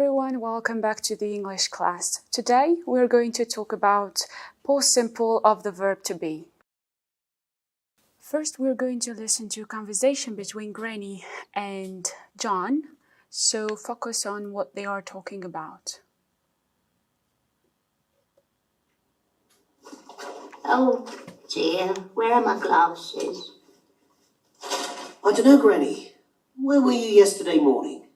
everyone, welcome back to the English class. Today we're going to talk about past simple of the verb to be. First we're going to listen to a conversation between Granny and John, so focus on what they are talking about. Oh dear, where are my glasses? I don't know, Granny. Where were you yesterday morning?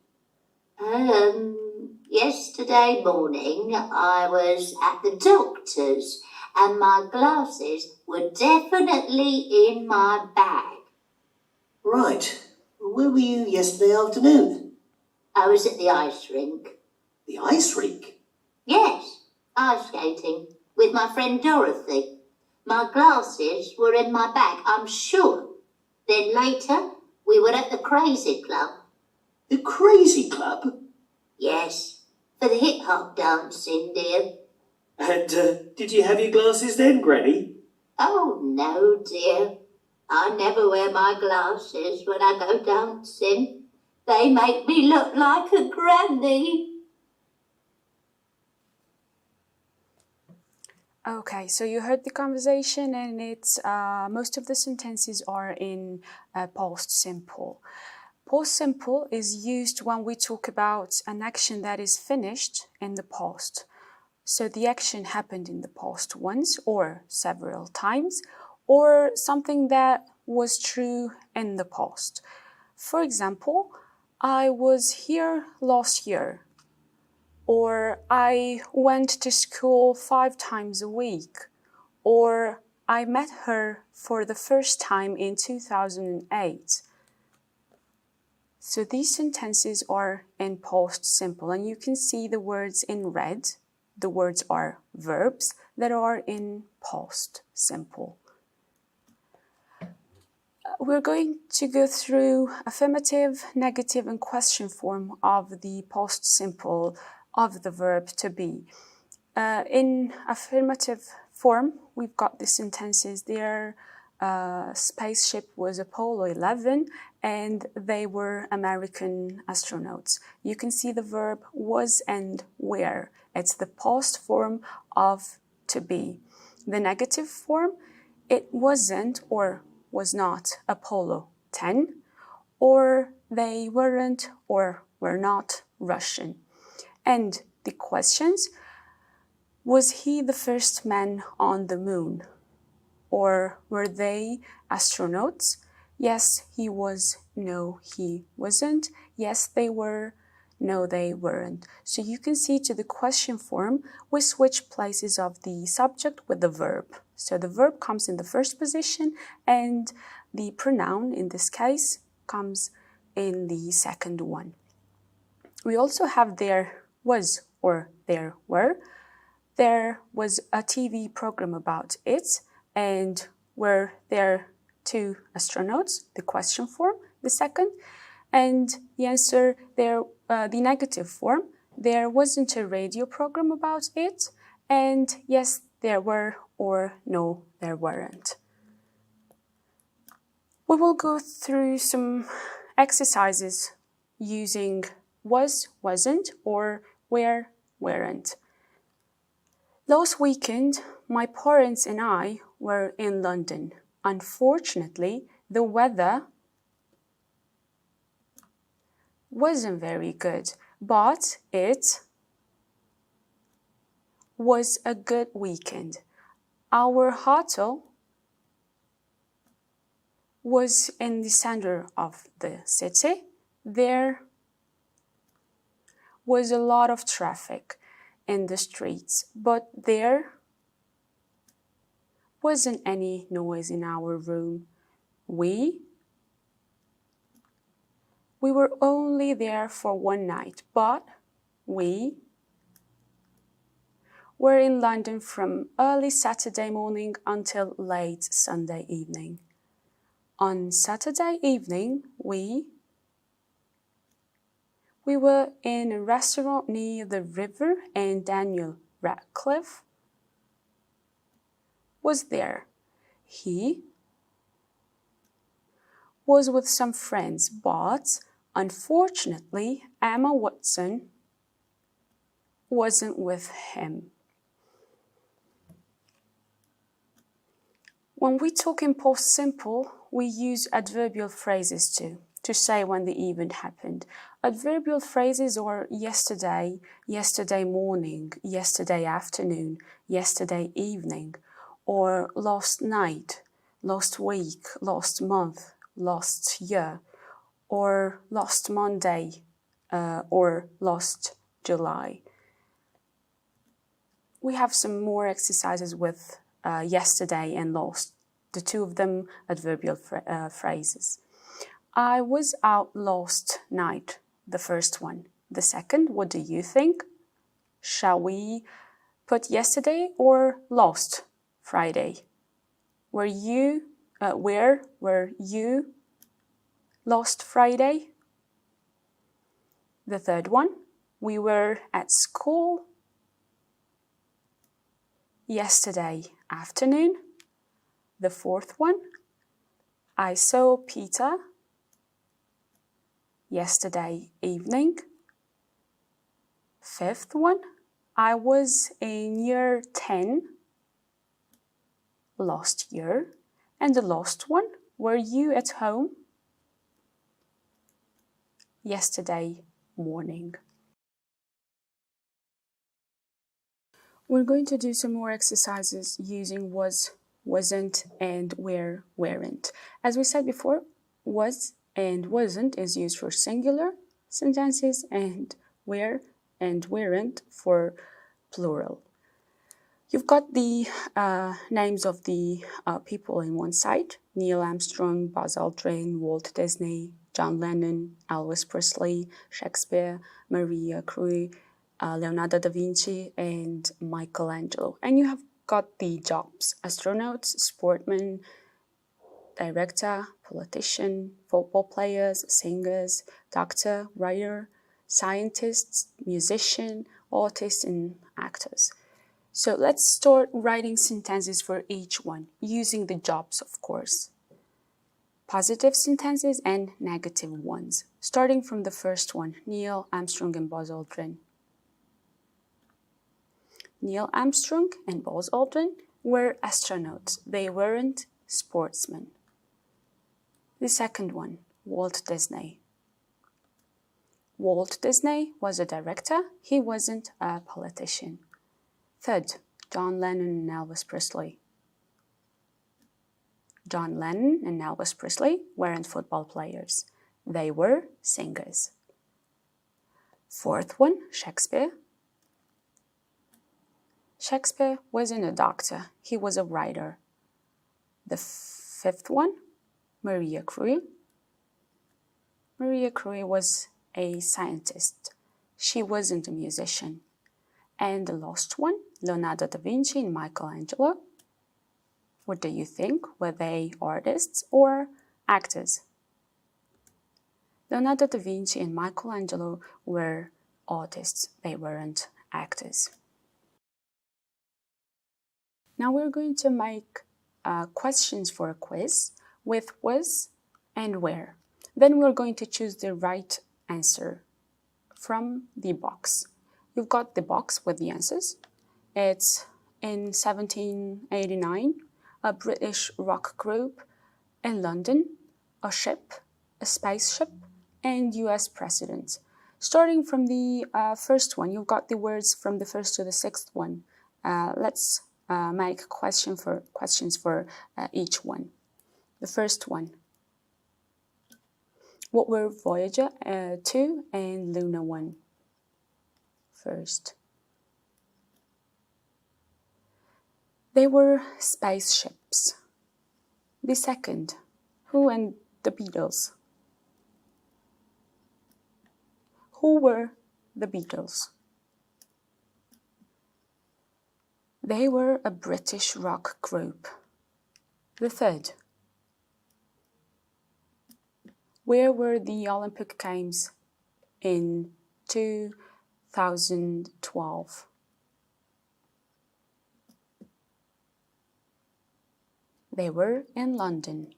Yesterday morning I was at the doctor's and my glasses were definitely in my bag. Right. Where were you yesterday afternoon? I was at the ice rink. The ice rink? Yes, ice skating with my friend Dorothy. My glasses were in my bag, I'm sure. Then later we were at the Crazy Club. The Crazy Club? Yes, for the hip-hop dancing, dear. And did you have your glasses then, Granny? Oh, no, dear. I never wear my glasses when I go dancing. They make me look like a granny. Okay, so you heard the conversation and it's most of the sentences are in past simple. Past simple is used when we talk about an action that is finished in the past. So the action happened in the past once or several times, or something that was true in the past. For example, I was here last year, or I went to school 5 times a week, or I met her for the first time in 2008. So these sentences are in past simple, and you can see the words in red. The words are verbs that are in past simple. We're going to go through affirmative, negative, and question form of the past simple of the verb to be. In affirmative form, we've got the sentences there. Spaceship was Apollo 11 and they were American astronauts. You can see the verb was and were. It's the past form of to be. The negative form, it wasn't or was not Apollo 10, or they weren't or were not Russian. And the questions, was he the first man on the moon? Or were they astronauts? Yes, he was. No, he wasn't. Yes, they were. No, they weren't. So you can see to the question form, we switch places of the subject with the verb. So the verb comes in the first position and the pronoun, in this case, comes in the second one. We also have there was or there were. There was a TV program about it. And were there 2 astronauts? The question form, the second. And the answer there, the negative form, there wasn't a radio program about it. And yes, there were, or no, there weren't. We will go through some exercises using was, wasn't, or were, weren't. Last weekend, my parents and I were in London. Unfortunately, the weather wasn't very good, but it was a good weekend. Our hotel was in the center of the city. There was a lot of traffic in the streets, but there wasn't any noise in our room. We were only there for 1 night, but we were in London from early Saturday morning until late Sunday evening. On Saturday evening, we were in a restaurant near the river and Daniel Radcliffe was there. He was with some friends, but unfortunately, Emma Watson wasn't with him. When we talk in past simple, we use adverbial phrases too, to say when the event happened. Adverbial phrases are yesterday, yesterday morning, yesterday afternoon, yesterday evening, or last night, last week, last month, last year, or last Monday, or last July. We have some more exercises with yesterday and last, the two of them adverbial phrases. I was out last night, the first one. The second, what do you think? Shall we put yesterday or last Friday? Where were you last Friday? The third one, we were at school yesterday afternoon. The fourth one, I saw Peter yesterday evening. Fifth one, I was in year 10 last year. And the last one, were you at home yesterday morning? We're going to do some more exercises using was, wasn't, and were, weren't. As we said before, was and wasn't is used for singular sentences, and were and weren't for plural. You've got the names of the people in one side: Neil Armstrong, Buzz Aldrin, Walt Disney, John Lennon, Elvis Presley, Shakespeare, Maria Curie, Leonardo da Vinci, and Michelangelo. And you have got the jobs: astronauts, sportsmen, director, politician, football players, singers, doctor, writer, scientists, musician, artists, and actors. So let's start writing sentences for each one, using the jobs, of course. Positive sentences and negative ones. Starting from the first one, Neil Armstrong and Buzz Aldrin. Neil Armstrong and Buzz Aldrin were astronauts. They weren't sportsmen. The second one, Walt Disney. Walt Disney was a director. He wasn't a politician. Third, John Lennon and Elvis Presley. John Lennon and Elvis Presley weren't football players. They were singers. Fourth one, Shakespeare. Shakespeare wasn't a doctor. He was a writer. The fifth one, Maria Curie. Maria Curie was a scientist. She wasn't a musician. And the last one, Leonardo da Vinci and Michelangelo. What do you think? Were they artists or actors? Leonardo da Vinci and Michelangelo were artists. They weren't actors. Now we're going to make questions for a quiz with was and where. Then we're going to choose the right answer from the box. You've got the box with the answers. It's in 1789, a British rock group in London, a ship, a spaceship, and US president. Starting from the first one, you've got the words from the first to the sixth one. Let's make questions for each one. The first one. What were Voyager 2 and Luna 1? First. They were spaceships. The second. Who and the Beatles? Who were the Beatles? They were a British rock group. The third. Where were the Olympic Games in 2012? They were in London.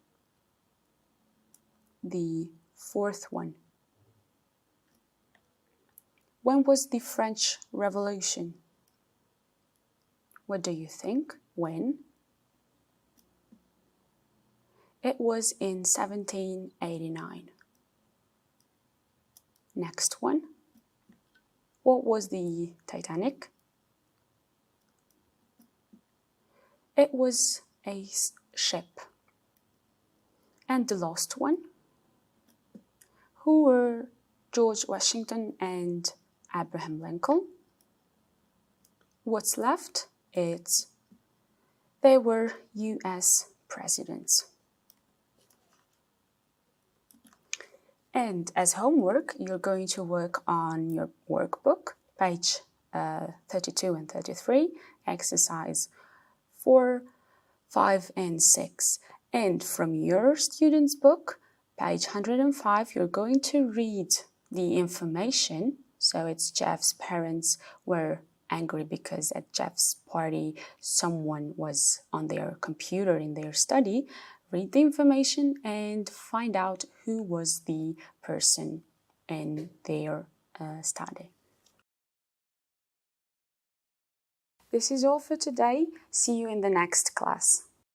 The fourth one. When was the French Revolution? What do you think? When? It was in 1789. Next one. What was the Titanic? It was a ship. And the last one. Who were George Washington and Abraham Lincoln? What's left? They were US presidents. And as homework, you're going to work on your workbook, page 32 and 33, exercise 4, 5, and 6. And from your student's book, page 105, you're going to read the information. So it's Jeff's parents were angry because at Jeff's party, someone was on their computer in their study. Read the information and find out who was the person in their study. This is all for today. See you in the next class.